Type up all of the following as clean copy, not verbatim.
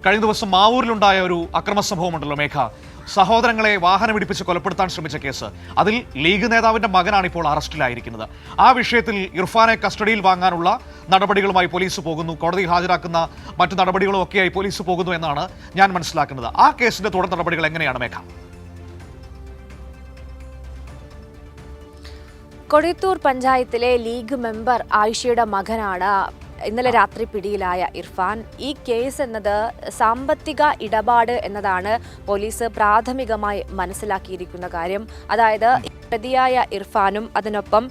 കഴിഞ്ഞ ദിവസം മാവൂരിലുണ്ടായ ഒരു അക്രമ സംഭവമുണ്ടല്ലോ മേഘ, സഹോദരങ്ങളെ വാഹനമിടിപ്പിച്ച് കൊലപ്പെടുത്താൻ ശ്രമിച്ച കേസ്. അതിൽ ലീഗ് നേതാവിന്റെ മകനാണ് ഇപ്പോൾ അറസ്റ്റിലായിരിക്കുന്നത്. ആ വിഷയത്തിൽ ഇർഫാനെ കസ്റ്റഡിയിൽ വാങ്ങാനുള്ള നടപടികളുമായി പോലീസ് പോകുന്നു. കോടതിയിൽ ഹാജരാക്കുന്ന മറ്റു നടപടികളും ഒക്കെയായി പോലീസ് പോകുന്നു എന്നാണ് ഞാൻ മനസ്സിലാക്കുന്നത്. ആ കേസിന്റെ തുടർ നടപടികൾ എങ്ങനെയാണ് മേഘ? കൊടിയത്തൂർ പഞ്ചായത്തിലെ ലീഗ് മെമ്പർ ആയിഷയുടെ മകനാണ് ഇന്നലെ രാത്രി പിടിയിലായ ഇർഫാൻ. ഈ കേസ് എന്നത് സാമ്പത്തിക ഇടപാട് എന്നതാണ് പോലീസ് പ്രാഥമികമായി മനസ്സിലാക്കിയിരിക്കുന്ന കാര്യം. അതായത് പ്രതിയായ ഇർഫാനും അതിനൊപ്പം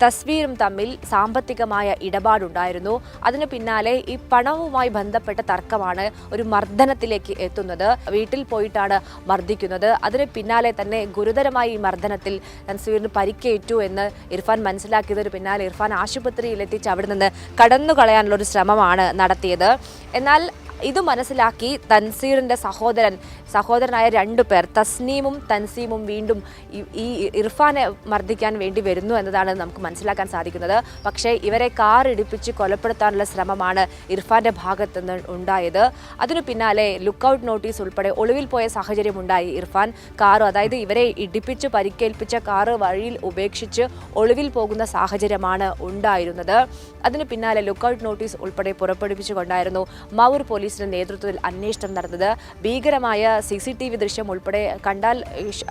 തസ്വീറും തമ്മിൽ സാമ്പത്തികമായ ഇടപാടുണ്ടായിരുന്നു. അതിനു പിന്നാലെ ഈ പണവുമായി ബന്ധപ്പെട്ട തർക്കമാണ് ഒരു മർദ്ദനത്തിലേക്ക് എത്തുന്നത്. വീട്ടിൽ പോയിട്ടാണ് മർദ്ദിക്കുന്നത്. അതിന് പിന്നാലെ തന്നെ ഗുരുതരമായി ഈ മർദ്ദനത്തിൽ തസ്വീറിന് പരിക്കേറ്റു എന്ന് ഇർഫാൻ മനസ്സിലാക്കിയതിന് പിന്നാലെ ഇർഫാൻ ആശുപത്രിയിലെത്തിച്ച് അവിടെ നിന്ന് കടന്നുകളയാനുള്ള ഒരു ശ്രമമാണ് നടത്തിയത്. എന്നാൽ ഇത് മനസ്സിലാക്കി തൻസീറിൻ്റെ സഹോദരനായ 2 പേർ, തസ്നീമും തൻസീമും വീണ്ടും ഈ ഇർഫാനെ മർദ്ദിക്കാൻ വേണ്ടി വരുന്നു എന്നതാണ് നമുക്ക് മനസ്സിലാക്കാൻ സാധിക്കുന്നത്. പക്ഷേ ഇവരെ കാർ ഇടിപ്പിച്ച് കൊലപ്പെടുത്താനുള്ള ശ്രമമാണ് ഇർഫാന്റെ ഭാഗത്തു നിന്ന് ഉണ്ടായത്. അതിനു പിന്നാലെ ലുക്കൌട്ട് നോട്ടീസ് ഉൾപ്പെടെ ഒളിവിൽ പോയ സാഹചര്യമുണ്ടായി. ഇർഫാൻ കാറ്, അതായത് ഇവരെ ഇടിപ്പിച്ച് പരിക്കേൽപ്പിച്ച കാറ് വഴിയിൽ ഉപേക്ഷിച്ച് ഒളിവിൽ പോകുന്ന സാഹചര്യമാണ് ഉണ്ടായിരുന്നത്. അതിനു പിന്നാലെ ലുക്കൌട്ട് നോട്ടീസ് ഉൾപ്പെടെ പുറപ്പെടുവിച്ചുകൊണ്ടായിരുന്നു മാവൂർ പോലീസിന്റെ നേതൃത്വത്തിൽ അന്വേഷണം നടന്നത്. ഭീകരമായ CCTV ദൃശ്യം ഉൾപ്പെടെ കണ്ടാൽ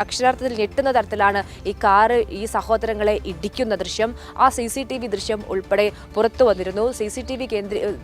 അക്ഷരാർത്ഥത്തിൽ ഞെട്ടുന്ന തരത്തിലാണ് ഈ കാറ് ഈ സഹോദരങ്ങളെ ഇടിക്കുന്ന ദൃശ്യം. ആ CCTV ദൃശ്യം ഉൾപ്പെടെ പുറത്തു വന്നിരുന്നു. CCTV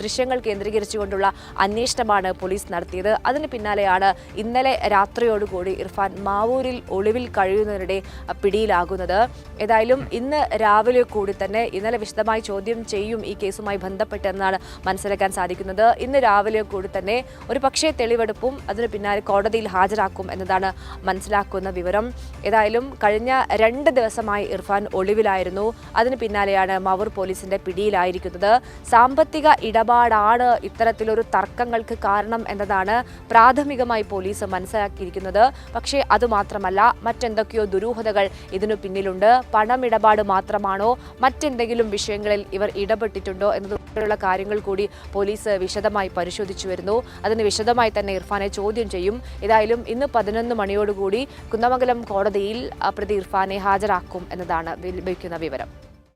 ദൃശ്യങ്ങൾ കേന്ദ്രീകരിച്ചുകൊണ്ടുള്ള അന്വേഷണമാണ് പോലീസ് നടത്തിയത്. അതിന് പിന്നാലെയാണ് ഇന്നലെ രാത്രിയോടുകൂടി ഇർഫാൻ മാവൂരിൽ ഒളിവിൽ കഴിയുന്നതിനിടെ പിടിയിലാകുന്നത്. ഏതായാലും ഇന്ന് രാവിലെ കൂടി തന്നെ ഇന്നലെ വിശദമായി ചോദ്യം ചെയ്യും ഈ കേസുമായി ബന്ധപ്പെട്ടെന്നാണ് മനസ്സിലാക്കാൻ സാധിക്കുന്നത്. ഇന്ന് രാവിലെ കൂടി തന്നെ ഒരു പക്ഷേ തെളിവെടുപ്പും അതിന് പിന്നാലെ കോടതിയിൽ ഹാജരാക്കും എന്നതാണ് മനസ്സിലാക്കുന്ന വിവരം. ഏതായാലും കഴിഞ്ഞ 2 ദിവസമായി ഇർഫാൻ ഒളിവിലായിരുന്നു. അതിന് പിന്നാലെയാണ് മാവൂർ പോലീസിന്റെ പിടിയിലായിരിക്കുന്നത്. സാമ്പത്തിക ഇടപാടാണ് ഇത്തരത്തിലൊരു തർക്കങ്ങൾക്ക് കാരണം എന്നതാണ് പ്രാഥമികമായി പോലീസ് മനസ്സിലാക്കിയിരിക്കുന്നത്. പക്ഷേ അതുമാത്രമല്ല, മറ്റെന്തൊക്കെയോ ദുരൂഹതകൾ ഇതിനു പിന്നിലുണ്ട്. പണമിടപാട് മാത്രമാണോ, മറ്റെന്തെങ്കിലും വിഷയങ്ങളിൽ ഇവർ ഇടപെട്ടിട്ടുണ്ടോ എന്നതുപോലുള്ള കാര്യങ്ങൾ കൂടി പോലീസ് വിശദമായി പരിശോധിച്ചു വരുന്നു. അതിന് വിശദമായി തന്നെ ഇർഫാനെ ചോദ്യം ചെയ്യും. ഏതായാലും ഇന്ന് 11 മണിയോടുകൂടി കുന്നമംഗലം കോടതിയിൽ പ്രതി ഇർഫാനെ ഹാജരാക്കും എന്നതാണ് ലഭിക്കുന്ന വിവരം.